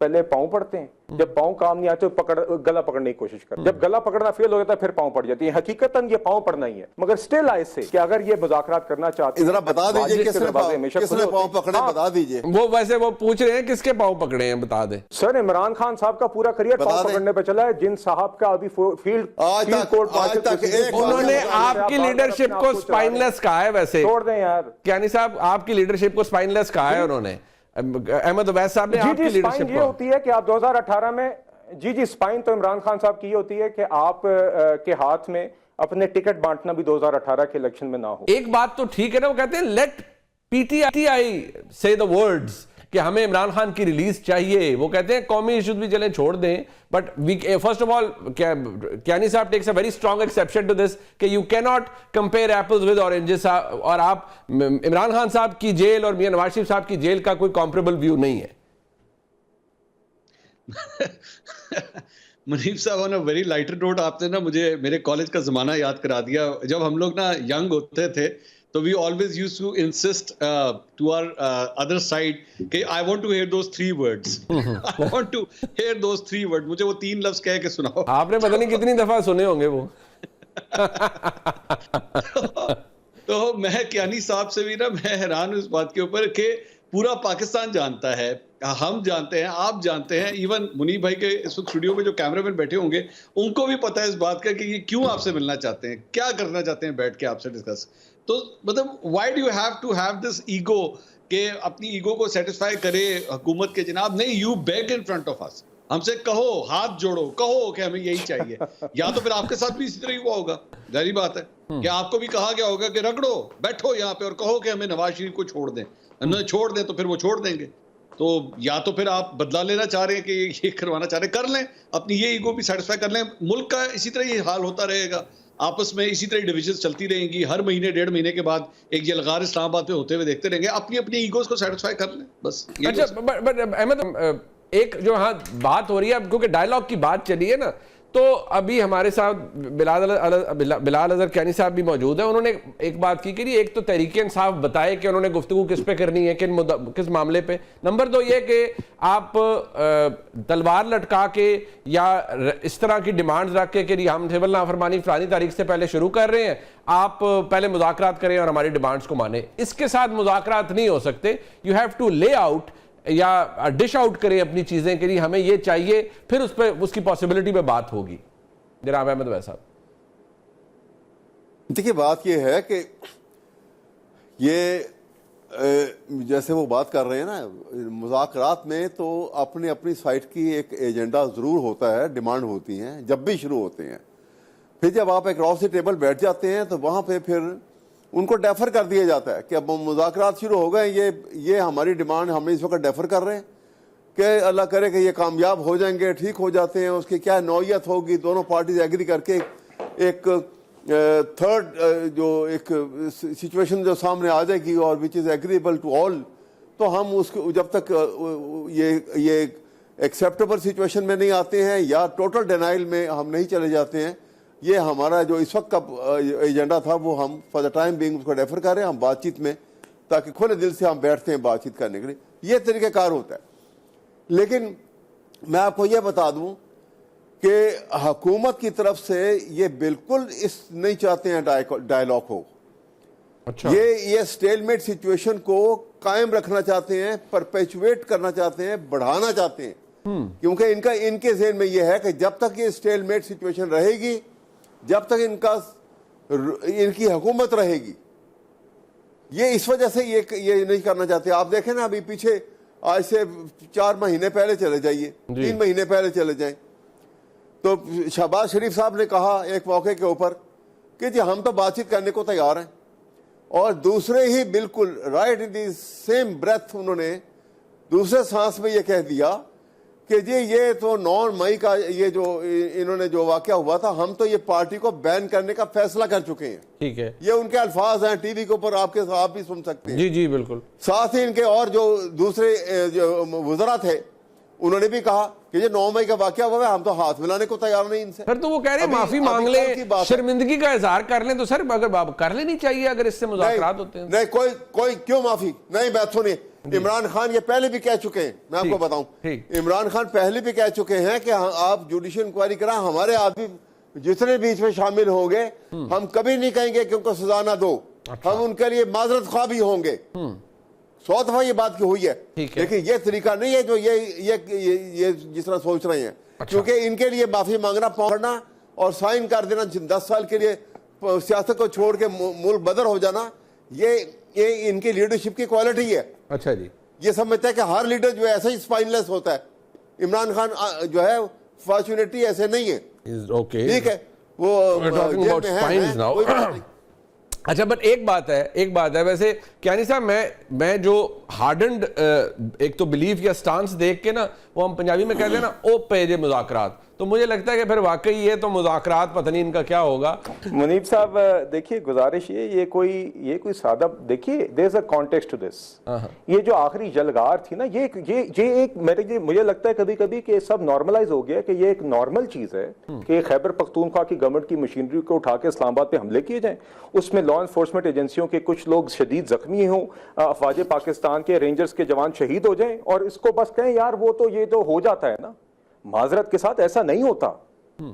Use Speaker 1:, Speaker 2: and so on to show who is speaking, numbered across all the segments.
Speaker 1: पहले पाँव पड़ते हैं, जब पाँव काम नहीं आते तो गला पकड़ने की कोशिश करते, जब गला पकड़ना फेल हो जाता है फिर पाँव पड़ जाती है। हकीकतन ये पाँव पड़ना ही है, मगर स्टिल आए से कि अगर ये मुज़ाकरात करना चाहते हैं,
Speaker 2: जरा बता दीजिए किसने पाँव पकड़े, बता दीजिए।
Speaker 3: वो वैसे वो पूछ रहे हैं किसके पाँव पकड़े हैं, बता दे
Speaker 1: सर। इमरान खान साहब का पूरा करियर पाँव पकड़ने पे चला है। जिन साहब का अभी फील्ड कोर्ट
Speaker 3: उन्होंने आपकी लीडरशिप को स्पाइनलेस कहा है। वैसे
Speaker 1: छोड़ दें यार,
Speaker 3: यानी साहब आपकी लीडरशिप को स्पाइनलेस कहा है उन्होंने, अहमद अवैस साहब ने आपकी लीडरशिप
Speaker 1: ये होती है कि आप 2018 में जी स्पाइन तो इमरान खान साहब की होती है कि आप के हाथ में अपने टिकट बांटना भी 2018 के इलेक्शन में ना हो।
Speaker 3: एक बात तो ठीक है ना, वो कहते हैं लेट पीटीआई से द वर्ड्स कि हमें इमरान खान की रिलीज चाहिए। वो कहते हैं कौमी इश्यूज भी चले छोड़ दें, but we first of all Kiani साहब takes a very strong exception to this कि you can not compare apples with oranges. और आप इमरान खान साहब की जेल और मियां नवाज शरीफ साहब की जेल का कोई कॉम्परेबल व्यू नहीं है।
Speaker 4: मुनीफ साहब, on a very lighter note, आपने ना मुझे मेरे कॉलेज का जमाना याद करा दिया। जब हम लोग ना यंग होते थे तो we always used to insist to our other side कि I want to hear those 3 words. I want to hear those 3 words. मुझे वो 3 लफ्ज कह के सुनाओ।
Speaker 3: आपने पता नहीं कितनी दफा सुने होंगे वो।
Speaker 4: तो मैं कियानी साहब से भी ना मैं हैरान हूँ इस बात के ऊपर कि पूरा पाकिस्तान जानता है, हम जानते हैं, आप जानते हैं, इवन मुनीब भाई के इस वक्त स्टूडियो में जो कैमरामैन बैठे होंगे उनको भी पता है इस बात का कि ये क्यों आपसे मिलना चाहते हैं, क्या करना चाहते हैं बैठ के आपसे डिस्कस। तो मतलब why do you have to have this ego के अपनी ईगो को सेटिस्फाई करे हुकूमत के जनाब। नहीं, you beg in front of us, हमसे कहो, हाथ जोड़ो, कहो कि हमें यही चाहिए। या तो फिर आपके साथ भी इसी तरह हुआ होगा, जाहिर बात है कि आपको भी कहा गया होगा कि रगड़ो, बैठो यहाँ पे और कहो कि हमें नवाज शरीफ को छोड़ दें। न छोड़ दें तो फिर वो छोड़ देंगे। तो या तो फिर आप बदला लेना चाह रहे हैं कि ये करवाना चाह रहे हैं, कर लें, अपनी ये ईगो भी सेटिस्फाई कर लें। मुल्क का इसी तरह ये हाल होता रहेगा, आपस में इसी तरह डिविजन चलती रहेंगी, हर महीने 1.5 महीने के बाद एक यलगार इस्लामाबाद पे होते हुए देखते रहेंगे। अपनी अपनी ईगोस को सेटिस्फाई कर लें बस।
Speaker 3: अच्छा, बट अहमद, एक जो हाँ बात हो रही है, क्योंकि डायलॉग की बात चली है ना, तो अभी हमारे साथ बिलाल अजहर कियानी साहब भी मौजूद है। उन्होंने एक बात की कि एक तो तहरीक इंसाफ बताए कि उन्होंने गुफ्तगू किस पे करनी है, किस मामले पे। नंबर 2 ये कि आप तलवार लटका के या इस तरह की डिमांड्स रख के कि हम सिविल नाफरमानी फलानी तारीख से पहले शुरू कर रहे हैं, आप पहले मुज़ाकरात करें और हमारी डिमांड्स को माने। इसके साथ मुज़ाकरात नहीं हो सकते। यू हैव टू ले आउट या डिश आउट करें अपनी चीजें के लिए, हमें ये चाहिए, फिर उस पर उसकी पॉसिबिलिटी पे बात होगी। जनाब अहमद अवैस साहब,
Speaker 2: देखिए बात ये है कि ये जैसे वो बात कर रहे हैं ना मुज़ाकरात में, तो अपनी अपनी साइड की एक एजेंडा ज़रूर होता है, डिमांड होती हैं जब भी शुरू होते हैं। फिर जब आप एक रॉस टेबल बैठ जाते हैं तो वहाँ पे फिर उनको डेफर कर दिया जाता है कि अब मुज़ाकरात शुरू हो गए, ये हमारी डिमांड हम इस वक्त डेफर कर रहे हैं कि अल्लाह करे कि ये कामयाब हो जाएंगे, ठीक हो जाते हैं, उसकी क्या नौयत होगी, दोनों पार्टीज एग्री करके एक थर्ड जो एक सिचुएशन जो सामने आ जाएगी और which is agreeable to all, तो हम उसको जब तक ये एक्सेप्टेबल सिचुएशन में नहीं आते हैं या टोटल डिनाइल में हम नहीं चले जाते हैं, ये हमारा जो इस वक्त का एजेंडा था वो हम फॉर द टाइम बीइंग उसको रेफर कर रहे हैं। हम बातचीत में, ताकि खुले दिल से हम बैठते हैं बातचीत करने के लिए, ये तरीक़ाकार होता है। लेकिन मैं आपको ये बता दूं कि हुकूमत की तरफ से ये बिल्कुल इस नहीं चाहते हैं डायलॉग हो।
Speaker 3: अच्छा।
Speaker 2: ये स्टेलमेट सिचुएशन को कायम रखना चाहते हैं, परपेचुएट करना चाहते हैं, बढ़ाना चाहते हैं, क्योंकि इनके ज़हन में ये है कि जब तक ये स्टेलमेट सिचुएशन रहेगी, जब तक इनकी हुकूमत रहेगी, ये इस वजह से ये नहीं करना चाहते। आप देखें ना, अभी पीछे आज से 4 महीने पहले चले जाइए, 3 महीने पहले चले जाएं, तो शहबाज शरीफ साहब ने कहा एक मौके के ऊपर कि जी हम तो बातचीत करने को तैयार हैं, और दूसरे ही बिल्कुल right in the same breath उन्होंने दूसरे सांस में ये कह दिया कि जी ये तो 9 मई का ये जो इन्होंने जो वाकया हुआ था, हम तो ये पार्टी को बैन करने का फैसला कर चुके हैं।
Speaker 3: ठीक है,
Speaker 2: ये उनके अल्फाज हैं, टीवी के ऊपर आप भी सुन सकते हैं।
Speaker 3: जी जी बिल्कुल।
Speaker 2: साथ ही इनके और जो दूसरे जो वज़रा थे उन्होंने भी कहा कि ये 9 मई का वाकया हुआ है, हम तो हाथ मिलाने को तैयार नहीं इनसे।
Speaker 3: सर तो वो कह रहे हैं माफी मांग ले, शर्मिंदगी का इजहार कर लें, तो सर अगर कर लेनी चाहिए अगर इससे मुज़ाकरात होते हैं।
Speaker 2: नहीं, कोई क्यों माफी नहीं, मैं तो नहीं इमरान खान ये पहले भी कह चुके हैं, मैं आपको बताऊं, इमरान खान पहले भी कह चुके हैं कि आप जुडिशियल इंक्वायरी करा, हमारे आदमी जितने भी इसमें शामिल होंगे हम कभी नहीं कहेंगे कि उनको सजा ना दो, हम उनके लिए माजरत ख्वाह भी होंगे। 100 दफा ये बात की हुई है, लेकिन ये तरीका नहीं है जो ये जिस तरह सोच रहे हैं। क्योंकि इनके लिए माफी मांगना, पहुंचना और साइन कर देना 10 साल के लिए सियासत को छोड़ के मुल्क बदर हो जाना, ये इनकी लीडरशिप की क्वालिटी है।
Speaker 3: अच्छा जी, ये
Speaker 2: समझता है कि हर लीडर जो है ऐसा ही स्पाइनलेस होता है। इमरान खान जो है फॉर्चुनेटली ऐसे नहीं है। ठीक है, वो
Speaker 3: अच्छा, बट एक बात है वैसे कियानी साहब, मैं जो हार्डन्ड एक तो बिलीफ या स्टांस देख के ना, वो हम पंजाबी में कहते हैं ना, ओ पेजे मुज़ाकरात, तो मुझे लगता है कि फिर वाकई ये तो मुज़ाकरात पता नहीं इनका क्या होगा।
Speaker 1: मुनीब साहब देखिए, गुजारिश ये कोई सादा, देखिए there is a context to this. ये जो आखिरी जलगार थी ना, ये एक मुझे लगता है कभी कभी कि सब नॉर्मलाइज हो गया कि ये एक नॉर्मल चीज है कि खैबर पख्तूनख्वा की गवर्नमेंट की मशीनरी को उठा के इस्लामाबाद पे हमले किए जाएं, उसमें लॉ एनफोर्समेंट एजेंसियों के कुछ लोग शदीद जख्मी हों, अफवाज पाकिस्तान के रेंजर्स के जवान शहीद हो जाएं, और इसको बस कहें यार वो तो ये तो हो जाता है ना। माजरत के साथ ऐसा नहीं होता,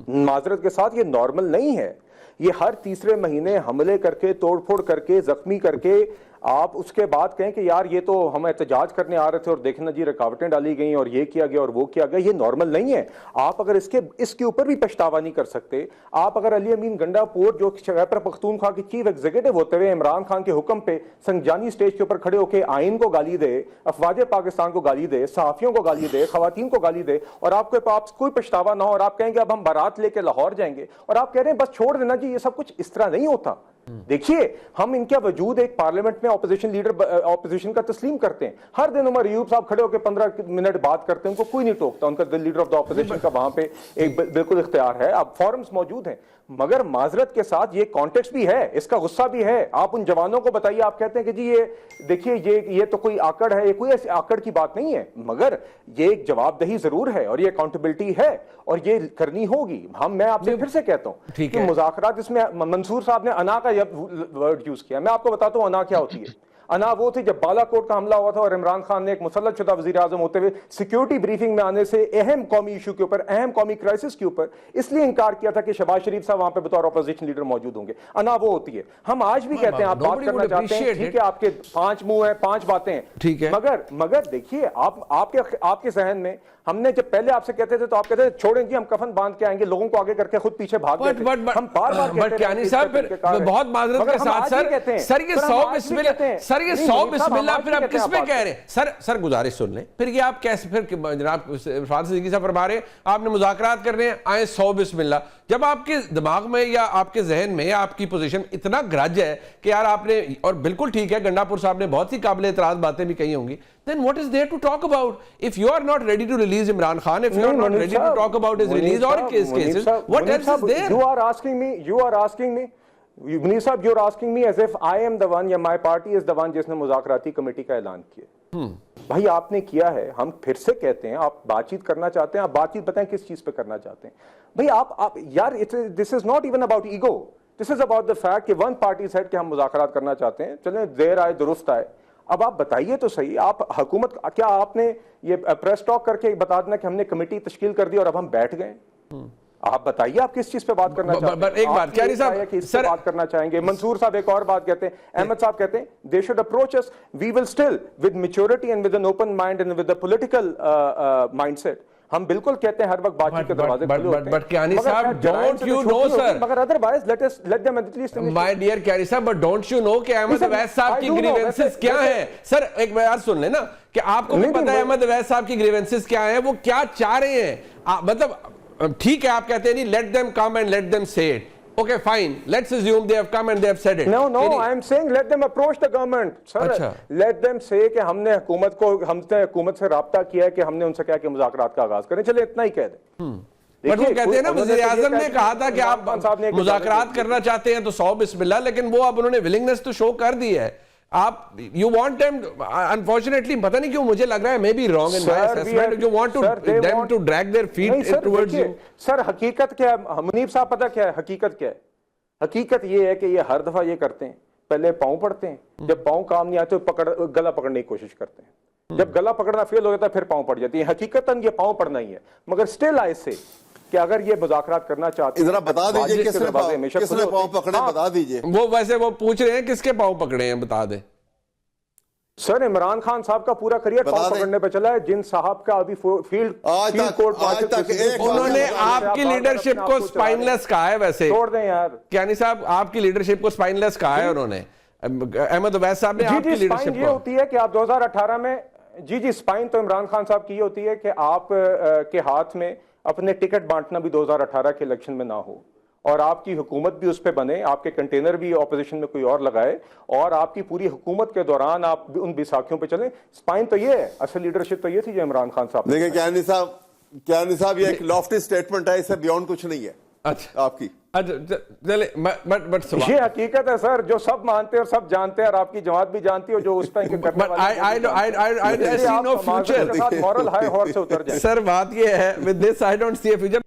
Speaker 1: माजरत के साथ ये नॉर्मल नहीं है। ये हर तीसरे महीने हमले करके, तोड़फोड़ करके, जख्मी करके, आप उसके बाद कहें कि यार ये तो हम एहतजाज करने आ रहे थे और देखना जी रुकावटें डाली गई और ये किया गया और वो किया गया, ये नॉर्मल नहीं है। आप अगर इसके ऊपर भी पछतावा नहीं कर सकते, आप अगर अली अमीन गंडापुर जो खैबर पख्तूनख्वा के चीफ एग्जीक्यूटिव होते हुए इमरान खान के हुक्म पे संजानी स्टेज के ऊपर खड़े होकर आइन को गाली दे, अफवाज पाकिस्तान को गाली दे, सहाफियों को गाली दे, खवातीन को गाली दे, और आपके पास कोई पछतावा ना हो, और आप कहेंगे अब हम बारात लेके लाहौर जाएंगे, और आप कह रहे हैं बस छोड़ देना जी, ये सब कुछ इस तरह नहीं होता। देखिए, हम इनका वजूद एक पार्लियामेंट में ऑपोजिशन लीडर, ऑपोजिशन का तस्लीम करते हैं। हर दिन उमर अयूब साहब खड़े होकर 15 मिनट बात करते हैं, उनको कोई नहीं टोकता, उनका लीडर ऑफ द ऑपोजिशन का वहां पे एक बिल्कुल इख्तियार है, अब फॉरम्स मौजूद हैं। मगर माजरत के साथ ये कॉन्टेक्स्ट भी है, इसका गुस्सा भी है। आप उन जवानों को बताइए, आप कहते हैं कि जी ये देखिए ये तो कोई आकड़ है, ये कोई ऐसी आकड़ की बात नहीं है, मगर ये एक जवाबदही जरूर है और ये अकाउंटेबिलिटी है और ये करनी होगी। मैं आपसे फिर से कहता हूं कि मुज़ाकरात, इसमें मंसूर साहब ने अना का वर्ड यूज किया, मैं आपको बताता हूं अना क्या होती है। अना वो थी जब बालाकोट का हमला हुआ था और इमरान खान ने एक मुसल्लत शुदा वज़ीर आज़म होते हुए सिक्योरिटी ब्रीफिंग में आने से अहम कौमी इशू के ऊपर, अहम कौमी क्राइसिस के ऊपर इसलिए इनकार किया था कि शहबाज शरीफ साहब वहां पे बतौर अपोजिशन लीडर मौजूद होंगे। अना वो होती है। हम आज भी कहते हैं आप बात करना चाहते हैं, ठीक है, आपके 5 मुंह है, 5 बातें हैं, ठीक है, मगर देखिए आपके जहन में हमने जब पहले आपसे कहते थे तो आप कहते थे छोड़ें जी, हम कफन बांध के आएंगे, लोगों को आगे करके खुद पीछे भाग गए थे। हम बार-बार
Speaker 3: कियानी साहब फिर बहुत माजरत के साथ सर ये 100 बिस्मिल्लाह फिर आप किस पे कह रहे हैं सर गुजारिश सुन लें, फिर ये आप कैसे, फिर जनाब इरफान सिद्दीकी साहब फरमा रहे हैं आपने मुज़ाकरात करने आए 100 बिस्मिल्लाह, जब आपके दिमाग में या आपके जहन में या आपकी पोजीशन इतना ग्रज है कि यार आपने, और बिल्कुल ठीक है गंडापुर साहब ने बहुत सी काबिल एतराज बातें भी कही होंगी, then what is there to talk about? If you are not ready to release Imran Khan, if you are not ready to talk about his release or his cases, what else is there?
Speaker 1: You are asking me, Munir साहब, you're asking me as if I am the one या my party is the one जिसने मुज़ाकराती committee का ऐलान किया। भाई आपने किया है, हम फिर से कहते हैं आप बातचीत करना चाहते हैं, आप बातचीत बताएं किस चीज पे करना चाहते हैं। भाई आप यार, this is not even about ego, this is about the fact कि वन पार्टी सेड कि हम मुज़ाकरात करना चाहते हैं, चलें देर आए दुरुस्त आए। अब आप बताइए तो सही, आप हुकूमत, क्या आपने ये प्रेस टॉक करके बता देना कि हमने कमेटी तश्कील कर दी और अब हम बैठ गए? आप बताइए आप किस चीज पे बात करना चाहते हैं।
Speaker 3: एक बात कियानी साहब
Speaker 1: किस पे बात करना चाहेंगे? मंसूर साहब एक और बात कहते हैं, अहमद साहब कहते हैं they should approach us, we will still with maturity and with an open mind and with a political mindset. हम बिल्कुल कहते हैं हर वक्त बातचीत के दरवाजे खुले होते हैं।
Speaker 3: बट कियानी साहब, डोंट यू नो सर,
Speaker 1: मगर otherwise let them at least
Speaker 3: my dear Kayani साहब, बट डोंट यू नो कि अहमद अवैस साहब की ग्रीवेंसेस क्या है? सर एक बार सुन लेना कि आपको भी पता है अहमद अवैस साहब की ग्रीवेंसेस क्या है, वो क्या चाह रहे हैं। मतलब ठीक है आप कहते हैं नहीं, let them come and let them से it, okay fine, let's assume they have come and they have said it.
Speaker 1: No, I am saying let them approach the government, sir. अच्छा. Let them say कि हमने हुकूमत से राब्ता किया है कि हमने उनसे कहा कि मुज़ाकरात का आगाज करें, चले इतना ही कह दें।
Speaker 3: बट वो कहते हैं ना, वज़ीर आज़म ने कहा था कि आप मुज़ाकरात करना चाहते हैं तो 100 बिस्मिल्लाह, लेकिन वो अब उन्होंने विलिंगनेस तो शो कर दी है। आप यू वांट देम, अनफॉर्चुनेटली पता नहीं क्यों मुझे लग रहा है, may be wrong in my assessment, you want to them to drag their feet towards you.
Speaker 1: Sir हकीकत क्या है मुनीब साहब, पता क्या है हकीकत? क्या है हकीकत? ये है कि ये हर दफा ये करते हैं, पहले पाँव पड़ते हैं, जब पाँव काम नहीं आते तो गला पकड़ने की कोशिश करते हैं, जब गला पकड़ना फेल हो जाता है फिर पाँव पड़ जाती है। हकीकतन ये पाँव पड़ना ही है, मगर स्टिल ऐसे कि अगर ये मुज़ाकरात करना चाहते हैं,
Speaker 2: इधर बता दीजिए किसने पाँव पकड़े, बता दीजिए।
Speaker 3: वो वैसे वो पूछ रहे हैं किसके पाँव पकड़े हैं, बता दें।
Speaker 1: सर इमरान खान साहब का पूरा करियर पाँव पकड़ने पे चला है। जिन साहब का अभी फील्ड कोर्ट
Speaker 3: उन्होंने आपकी लीडरशिप को स्पाइनलेस कहा है। वैसे
Speaker 1: छोड़ दें यार,
Speaker 3: कियानी साहब आपकी लीडरशिप को स्पाइनलेस कहा है उन्होंने, अहमद उवैस साहब ने आपकी लीडरशिप
Speaker 1: ये होती है कि आप 2018 में जी स्पाइन तो इमरान खान साहब की ये होती है कि आप के हाथ में अपने टिकट बांटना भी 2018 के इलेक्शन में ना हो और आपकी हुकूमत भी उस पर बने, आपके कंटेनर भी ऑपोजिशन में कोई और लगाए और आपकी पूरी हुकूमत के दौरान आप उन बैसाखियों पे चलें। स्पाइन तो ये है, असल लीडरशिप तो ये थी जो इमरान खान साहब।
Speaker 2: देखिए कियानी साहब ये एक लॉफ्टी स्टेटमेंट है, इससे बियॉन्ड कुछ नहीं है।
Speaker 3: अच्छा
Speaker 2: आपकी
Speaker 3: चले बट
Speaker 1: ये हकीकत है सर, जो सब मानते हैं और सब जानते हैं और आपकी जमात भी जानती है, जो उस पर
Speaker 3: मॉरल हाई हॉर्स से उतर जाए। सर बात ये है, with this I don't see a future.